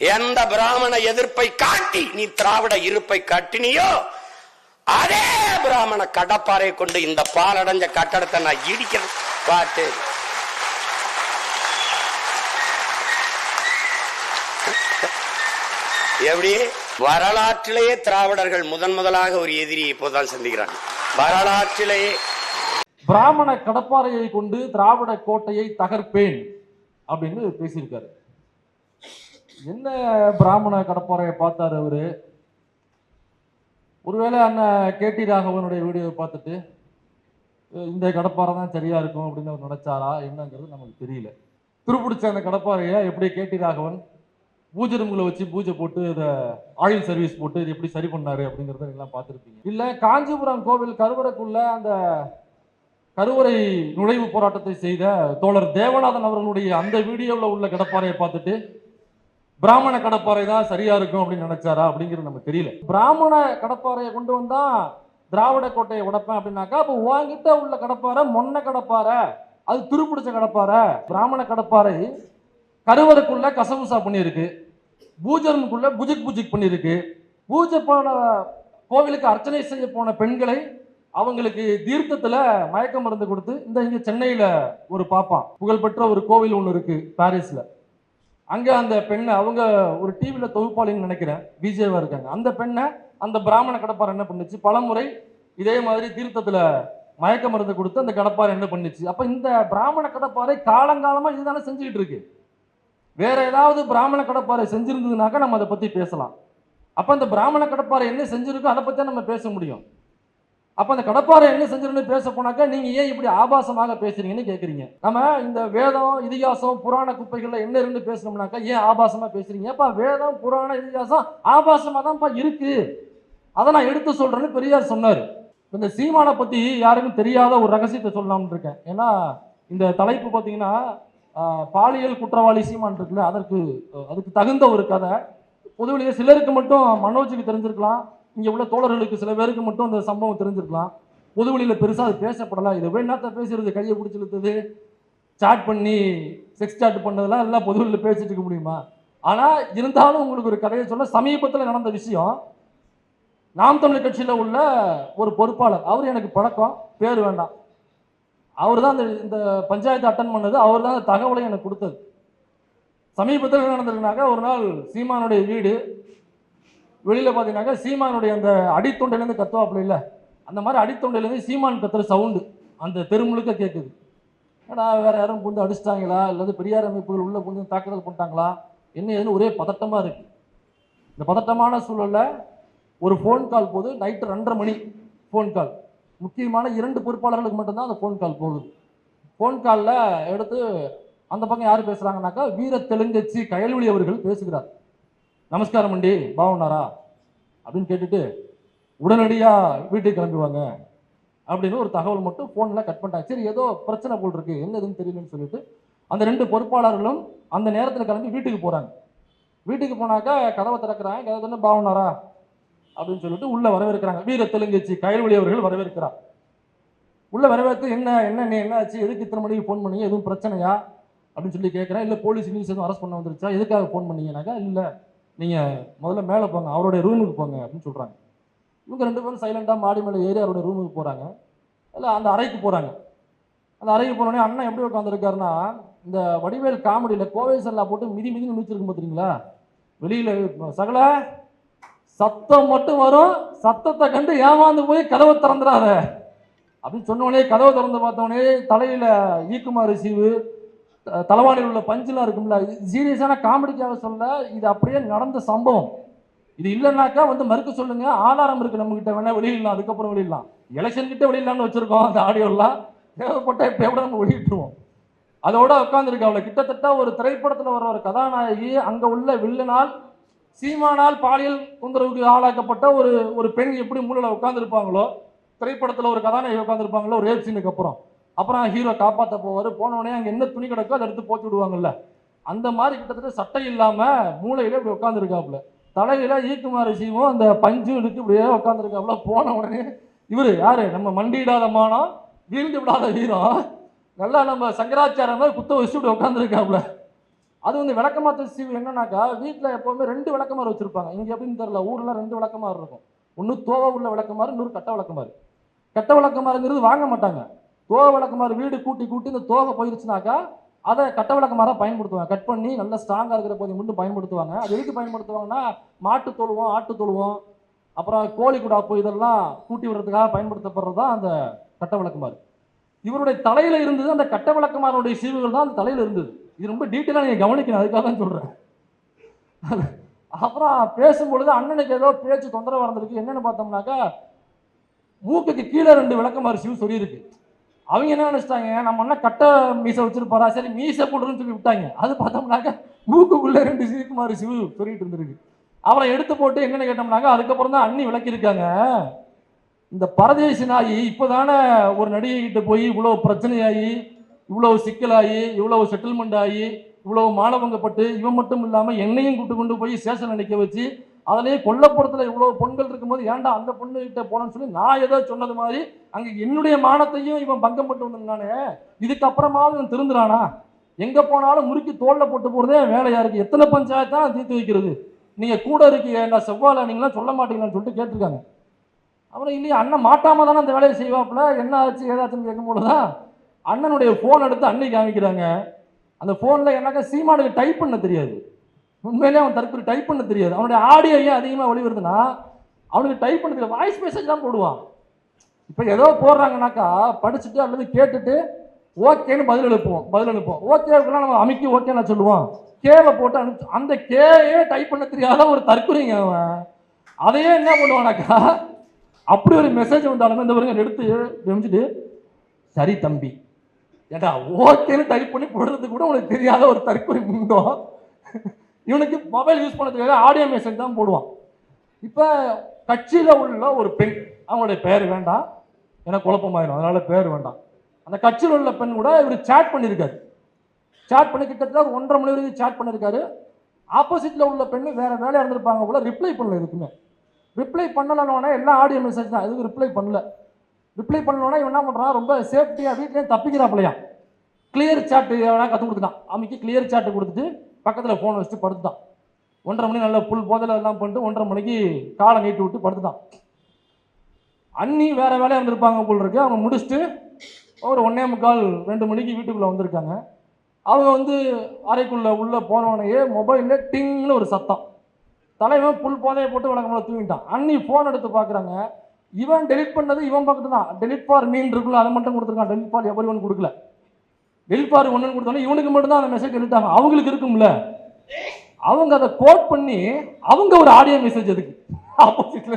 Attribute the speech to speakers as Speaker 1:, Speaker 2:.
Speaker 1: எந்த பிராமண எதிர்ப்பை காட்டி நீ திராவிட இருப்பை காட்டினியோ அதே பிராமண கடப்பாறை கொண்டு இந்த பாலடைஞ்ச கட்டடத்தை நான் இடிக்கிறேன் பாட்டு. எப்படி வரலாற்றிலேயே திராவிடர்கள் முதலாக ஒரு எதிரியை இப்போதான் சந்திக்கிறாங்க. வரலாற்றிலேயே
Speaker 2: பிராமண கடப்பாறையை கொண்டு திராவிட கோட்டையை தகர்ப்பேன் அப்படின்னு பேசியிருக்காரு. என்ன பிராமண கடப்பாறையை பார்த்தாரு அவரு? ஒருவேளை அண்ணன் கேடி ராகவனுடைய வீடியோவை பார்த்துட்டு இந்த கடப்பாறை தான் சரியா இருக்கும் அப்படின்னு அவர் நினைச்சாரா என்னங்கிறது நமக்கு தெரியல. துருப்பிடிச்ச அந்த கடப்பாறையை எப்படி கேடி ராகவன் பூஜை ரூம்களை வச்சு பூஜை போட்டு இதை ஆயில் சர்வீஸ் போட்டு இது எப்படி சரி பண்ணாரு அப்படிங்கிறத எல்லாம் பார்த்துருப்பீங்க. இல்ல காஞ்சிபுரம் கோவில் கருவறைக்குள்ள அந்த கருவறை நுழைவு போராட்டத்தை செய்த தோழர் தேவநாதன் அவர்களுடைய அந்த வீடியோவில் உள்ள கடப்பாறையை பார்த்துட்டு பிராமண கடப்பாறை தான் சரியா இருக்கும் அப்படின்னு நினைச்சாரா அப்படிங்கிறது நமக்கு தெரியல. பிராமண கடப்பாறையை கொண்டு வந்தா திராவிட கோட்டையை உடைப்பேன் அப்படின்னாக்கா அப்போ உங்ககிட்ட உள்ள கடப்பாறை மொன்ன கடப்பாறை, அது துருப்பிடிச்ச கடப்பாறை. பிராமண கடப்பாறை கருவறைக்குள்ள கசமுசா பண்ணியிருக்கு, பூஜனுக்குள்ள புஜிக் புஜிக் பண்ணியிருக்கு. பூஜை போன கோவிலுக்கு அர்ச்சனை செய்ய போன பெண்களை அவங்களுக்கு தீர்த்தத்துல மயக்க மருந்து கொடுத்து இந்த இங்க சென்னையில ஒரு பாப்பான் புகழ்பெற்ற ஒரு கோவில் ஒன்று இருக்கு பாரிஸ்ல. அங்க அந்த பெண்ணை அவங்க ஒரு டிவியில தொகுப்பாளின்னு நினைக்கிறேன் விஜயவா இருக்காங்க. அந்த பெண்ணை அந்த பிராமண கடப்பாறை என்ன பண்ணுச்சு, பலமுறை இதே மாதிரி தீர்த்தத்துல மயக்க மருந்து கொடுத்து அந்த கடப்பாறை என்ன பண்ணுச்சு. அப்ப இந்த பிராமண கடப்பாறை காலங்காலமா இதுதானே செஞ்சுக்கிட்டு இருக்கு. வேற ஏதாவது பிராமண கடப்பாறை செஞ்சிருந்ததுனாக்கா நம்ம அதை பத்தி பேசலாம். அப்ப அந்த பிராமண கடப்பாறை என்ன செஞ்சிருக்கோ அதை பத்தி நம்ம பேச முடியும். அப்ப அந்த கடப்பாறை என்ன செஞ்சிருன்னு பேச போனாக்கா நீங்க ஏன் இப்படி ஆபாசமாக பேசுறீங்கன்னு கேட்குறீங்க. நம்ம இந்த வேதம் இதிகாசம் புராண குப்பைகள்ல என்ன இருந்து பேசணும்னாக்கா ஏன் ஆபாசமா பேசுறீங்க? அப்ப வேதம் புராண இதிகாசம் ஆபாசமா தான்ப்பா இருக்கு, அதை நான் எடுத்து சொல்றேன்னு பெரியார் சொன்னார். இந்த சீமானை பத்தி யாருக்கும் தெரியாத ஒரு ரகசியத்தை சொல்லலாம்னு இருக்கேன். ஏன்னா இந்த தலைப்பு பார்த்தீங்கன்னா பாலியல் குற்றவாளி சீமான் இருக்குல்ல, அதுக்கு தகுந்த ஒரு கதை. பொதுவெளியே சிலருக்கு மட்டும் மனோஜுக்கு தெரிஞ்சிருக்கலாம், இங்கே உள்ள தோழர்களுக்கு சில பேருக்கு மட்டும் அந்த சம்பவம் தெரிஞ்சிருக்கலாம். பொதுவெளியில் பெருசாக அது பேசப்படலாம். இதை என்னத்த பேசுறது, கையை பிடிச்சி இழுத்தது, சாட் பண்ணி செக்ஸ் சாட் பண்ணதெல்லாம் எல்லாம் பொதுவெளியில் பேசிட்டு இருக்க முடியுமா? ஆனால் இருந்தாலும் உங்களுக்கு ஒரு கதையை சொல்ல, சமீபத்தில் நடந்த விஷயம். நாம் தமிழர் கட்சியில் உள்ள ஒரு பொறுப்பாளர், அவர் எனக்கு பழக்கம், பேர் வேண்டாம், அவர் தான் இந்த பஞ்சாயத்து அட்டன் பண்ணது, அவர் தான் அந்த தகவலை எனக்கு கொடுத்தது. சமீபத்தில் என்ன நடந்ததுனாக்கா, ஒரு நாள் சீமானுடைய வீடு வெளியில் பார்த்தீங்கன்னாக்கா சீமானுடைய அந்த அடித்தொண்டையிலேருந்து கத்துவாப்புல இல்லை, அந்த மாதிரி அடித்தொண்டையிலேருந்து சீமான் கத்துற சவுண்டு அந்த தெருமுழுக்க கேட்குது. ஏன்னா வேற யாரும் புந்து அடிச்சிட்டாங்களா, இல்லை பெரியார் அமைப்புகள் உள்ள புந்து தாக்குதல் பண்ணிட்டாங்களா, என்ன ஏதுன்னு ஒரே பதட்டமாக இருக்கு. இந்த பதட்டமான சூழலில் ஒரு ஃபோன் கால் போகுது, நைட்டு 2:30 மணி ஃபோன் கால். முக்கியமான 2 பொறுப்பாளர்களுக்கு மட்டும்தான் அந்த ஃபோன் கால் போகுது. ஃபோன் காலில் எடுத்து அந்த பக்கம் யார் பேசுகிறாங்கனாக்கா வீர தெலுங்கச்சி கயல்விழி அவர்கள் பேசுகிறார். நமஸ்காரம் அண்டி பாவனாரா அப்படின்னு கேட்டுட்டு உடனடியாக வீட்டுக்கு கிளம்புவாங்க அப்படின்னு ஒரு தகவல் மட்டும் ஃபோனில் கட் பண்ணிட்டாங்க. சரி ஏதோ பிரச்சனை போல் இருக்கு, என்னதுன்னு தெரியலன்னு சொல்லிட்டு அந்த 2 பொறுப்பாளர்களும் அந்த நேரத்தில் கிளம்பி வீட்டுக்கு போகிறாங்க. வீட்டுக்கு போனாக்கா கதவை திறக்கிறாங்க. கதவை திறந்து பாவனாரா அப்படின்னு சொல்லிட்டு உள்ள வரவேற்கிறாங்க. வீர தெலுங்கச்சி கயல்வழி அவர்கள் வரவேற்கிறார். உள்ள வரவேற்று என்ன ஆச்சு, எதுக்கு இத்தனை மணிக்கு ஃபோன் பண்ணீங்க, எதுவும் பிரச்சனையா அப்படின்னு சொல்லி கேட்குறேன். இல்லை போலீஸ் நியூஸ் எதுவும் அரெஸ்ட் பண்ண வந்துருச்சா, எதுக்காக ஃபோன் பண்ணீங்கன்னாக்கா இல்லை நீங்கள் முதல்ல மேலே போங்க, அவருடைய ரூமுக்கு போங்க அப்படின்னு சொல்கிறாங்க. இவங்க 2 பேரும் சைலண்டாக மாடி மேலே ஏறி அவருடைய ரூமுக்கு போகிறாங்க. இல்லை அந்த அறைக்கு போகிறாங்க. அந்த அறைக்கு போனோடனே அண்ணன் எப்படி உட்காந்துருக்காருன்னா, இந்த வடிவேல் காமெடியில் கோவை சல்லா போட்டு மிதின்னு மிதிச்சிருக்கும் பார்த்தீங்களா, வெளியில் சகல சத்தம் மட்டும் வரும், சத்தத்தை கண்டு ஏமாந்து போய் கதவை திறந்துடாத அப்படின்னு சொன்னோடனே கதவை திறந்து பார்த்தோடனே தலையில் ஈக்குமாறு சீவு, தலைவாணியில் உள்ள பஞ்செலாம் இருக்கும்ல, சீரியஸான காமெடிக்காக சொல்ல, இது அப்படியே நடந்த சம்பவம். இது இல்லைன்னாக்கா மறுக்க சொல்லுங்க, ஆதாரம் இருக்கு நம்ம கிட்ட, வேணா வெளியிடலாம், அதுக்கப்புறம் வெளியிடலாம், எலெக்ஷன் கிட்ட வெளியிடலாம்னு வச்சிருக்கோம். அந்த ஆடியோலாம் தேவைப்பட்ட இப்போ கூட நம்ம வெளியிட்டுருவோம். அதோட உட்காந்துருக்கு. அவளை கிட்டத்தட்ட ஒரு திரைப்படத்தில் வர ஒரு கதாநாயகி, அங்கே உள்ள வில்லனால் சீமானால் பாலியல் தொந்தரவுக்கு ஆளாக்கப்பட்ட ஒரு பெண் எப்படி மூலையில் உட்காந்துருப்பாங்களோ, திரைப்படத்தில் ஒரு கதாநாயகி உட்காந்துருப்பாங்களோ ஒரு ரேப் சீனுக்கு அப்புறம் ஹீரோ காப்பாற்ற போவார், போனோடனே அங்கே என்ன துணி கிடக்கோ அதை எடுத்து போட்டு விடுவாங்கல்ல, அந்த மாதிரி கிட்டத்தட்ட சட்டை இல்லாமல் மூளையில இப்படி உட்காந்துருக்காப்புல, தலையில ஈக்குமாறு சீவும் அந்த பஞ்சு எடுத்து இப்படியே உட்காந்துருக்காப்புல. போன உடனே இவர் யாரு, நம்ம மண்டியிடாத மானம் வீழ்ந்து விடாத வீரம், நல்லா நம்ம சங்கராச்சாரம் குத்த வச்சு இப்படி உட்காந்துருக்காப்புல. அது வந்து விளக்கமாத்த சீவு என்னன்னாக்கா, வீட்டில் எப்போவுமே 2 விளக்கமாறு வச்சிருப்பாங்க. இங்கே எப்படின்னு தெரியல, ஊர்ல 2 விளக்கமாறு இருக்கும். ஒன்று தோவ உள்ள விளக்கமாறு, இன்னொரு கட்ட விளக்கமாறு. கட்ட விளக்கமாறுங்கிறது வாங்க மாட்டாங்க. தோவ விளக்கமாறு வீடு கூட்டி கூட்டி இந்த தோவை போயிருச்சுனாக்கா அதை கட்ட விளக்கமாறா பயன்படுத்துவாங்க. கட் பண்ணி நல்லா ஸ்ட்ராங்காக இருக்கிற போது மட்டும் பயன்படுத்துவாங்க. அது எதுக்கு பயன்படுத்துவாங்கன்னா, மாட்டு தொழுவோம், ஆட்டு தொழுவோம், அப்புறம் கோழி குடாப்பு இதெல்லாம் கூட்டி விடுறதுக்காக பயன்படுத்தப்படுறது தான் அந்த கட்ட விளக்கமாறு. இவருடைய தலையில இருந்தது அந்த கட்ட விளக்கமாருடைய சீவுகள் தான் அந்த தலையில இருந்தது. இது ரொம்ப டீட்டெயிலாக நீங்கள் கவனிக்கணும், அதுக்காக தான் சொல்கிறேன். அப்புறம் பேசும்பொழுது அண்ணனுக்கு ஏதோ பேச்சு தொந்தரவு இருந்திருக்கு. என்னன்னு பார்த்தோம்னாக்கா, மூக்குக்கு கீழே 2 விளக்கமாறு சீவு சொல்லியிருக்கு. அவங்க என்ன நினைச்சிட்டாங்க, நம்ம அண்ணன் கட்ட மீசை வச்சிருப்பாரா, சரி மீசை போடுறதுன்னு சொல்லி விட்டாங்க. அது பார்த்தோம்னாக்கா மூக்குக்குள்ள 2 சீக்குமாறு சிவு சொல்லிட்டு இருந்திருக்கு. அவரை எடுத்து போட்டு என்னன்னு கேட்டோம்னாக்கா, அதுக்கப்புறம் தான் அண்ணி விளக்கியிருக்காங்க. இந்த பரதேசி நாயி இப்போதானே ஒரு நடிகை கிட்ட போய் இவ்வளவு பிரச்சனையாகி, இவ்வளவு சிக்கலாகி, இவ்வளவு செட்டில்மெண்ட் ஆகி, இவ்வளவு மானவங்கப்பட்டு, இவன் மட்டும் இல்லாமல் என்னையும் கூட்டு கொண்டு போய் ஸ்டேஷன் நிற்க வச்சு, அதிலேயே கொல்லப்புறத்தில் இவ்வளவு பொண்கள் இருக்கும்போது ஏன்டா அந்த பொண்ணு கிட்ட போனேன்னு சொல்லி நான் ஏதோ சொன்னது மாதிரி அங்கே என்னுடைய மானத்தையும் இவன் பங்கம் பட்டு வந்திருந்தானே, இதுக்கப்புறமாவது இவன் திருந்துறானா? எங்கே போனாலும் முறுக்கி தோளில் போட்டு போகிறதே வேலையா இருக்கு. எத்தனை பஞ்சாயத்தான் தீர்த்து வைக்கிறது? நீங்கள் கூட இருக்கீங்க, நான் செவ்வாழை நீங்களாம் சொல்ல மாட்டீங்களான்னு சொல்லிட்டு கேட்டிருக்காங்க. அப்புறம் இல்லையா, அண்ணன் மாட்டாம தானே அந்த வேலையை செய்வாப்புல, என்ன ஆச்சு ஏதாச்சுன்னு கேட்கும்போது தான் அண்ணனுடைய ஃபோன் எடுத்து அண்ணி காமிக்கிறாங்க. அந்த ஃபோனில் என்னக்கா சீமானுக்கு டைப் பண்ண தெரியாது. உண்மையிலே அவன் தற்கொலை டைப் பண்ண தெரியாது. அவனுடைய ஆடியோ ஏன் அதிகமாக வெளிவருதுன்னா, அவனுக்கு டைப் பண்ண தெரியாது, வாய்ஸ் மெசேஜ் தான் போடுவான். இப்போ ஏதோ போடுறாங்கன்னாக்கா படிச்சுட்டு அல்லது கேட்டுட்டு ஓகேன்னு பதில் அனுப்புவோம். ஓகேக்குலாம் நம்ம அமைக்கி ஓகே நான் சொல்லுவோம். கேவை போட்டு அனுப்பிச்சு அந்த கேயே டைப் பண்ண தெரியாத ஒரு தற்கொலைங்க அவன். அதையே என்ன பண்ணுவானாக்கா, அப்படி ஒரு மெசேஜ் வந்தாலுமே இந்த பாருங்க எடுத்து எமிச்சிட்டு, சரி தம்பி, ஏடா ஓகேன்னு டைப் பண்ணி போடுறது கூட உனக்கு தெரியாத ஒரு தற்கொலை முண்டோம். இவனுக்கு மொபைல் யூஸ் பண்ணதுக்காக ஆடியோ மெசேஜ் தான் போடுவான். இப்போ கட்சியில் உள்ள ஒரு பெண், அவங்களுடைய பெயர் வேண்டாம், எனக்கு குழப்பமாயிடும், அதனால பேர் வேண்டாம். அந்த கட்சியில் உள்ள பெண் கூட இவர் சேட் பண்ணியிருக்காரு. சேட் பண்ணி கிட்டத்தட்ட ஒரு 1.5 மணி வரைக்கும் சேட் பண்ணியிருக்காரு. ஆப்போசிட்டில் உள்ள பெண்ணு வேற வேலையாக இருந்திருப்பாங்க போல, ரிப்ளை பண்ணல. இதுக்குமே ரிப்ளை பண்ணலன்னோடனே எல்லாம் ஆடியோ மெசேஜ் தான், எதுக்கு ரிப்ளை பண்ணல. ரிப்ளை பண்ணலோன்னா இவன் என்ன பண்ணுறான், ரொம்ப சேஃப்டியாக வீட்லேயே தப்பிக்கிறாப்பிலையா. கிளியர் சாட்டு எவனா கற்றுக் கொடுத்துட்டான். அமைக்கு கிளியர் சாட்டு கொடுத்துட்டு பக்கத்தில் ஃபோன் வச்சுட்டு படுத்துட்டான். 1.5 மணி நல்லா புல் போதில் எல்லாம் பண்ணிட்டு 1.5 மணிக்கு காலை நீட்டி விட்டு படுத்துட்டான். அண்ணி வேற வேலையாக இருந்திருப்பாங்க போல் இருக்கு. அவங்க முடிச்சுட்டு ஒரு 1:45 2 மணிக்கு வீட்டுக்குள்ளே வந்திருக்காங்க. அவங்க வந்து அறைக்குள்ளே உள்ளே போனவனையே மொபைலில் டிங்னு ஒரு சத்தம். தலைவன் புல் போதையை போட்டு வழக்கமாக தூங்கிட்டான். அண்ணி ஃபோன் எடுத்து பார்க்குறாங்க. இவன் டெலிட் பண்ணது இவன் பக்கத்து தான். டெலிட் ஃபார் மீன் இருக்குல்ல, அதை மட்டும் கொடுத்துருக்கான். டெலிட் ஃபார் எவரி ஒன் கொடுக்கல. டெலிட் ஃபார் ஒன்னு கொடுத்தோன்னே இவனுக்கு மட்டும் தான் அந்த மெசேஜ் டெலிட் ஆகும். அவங்களுக்கு இருக்கும்ல, அவங்க அதை கோட் பண்ணி அவங்க ஒரு ஆடியோ மெசேஜ் எதுக்கு ஆப்போசிட்ல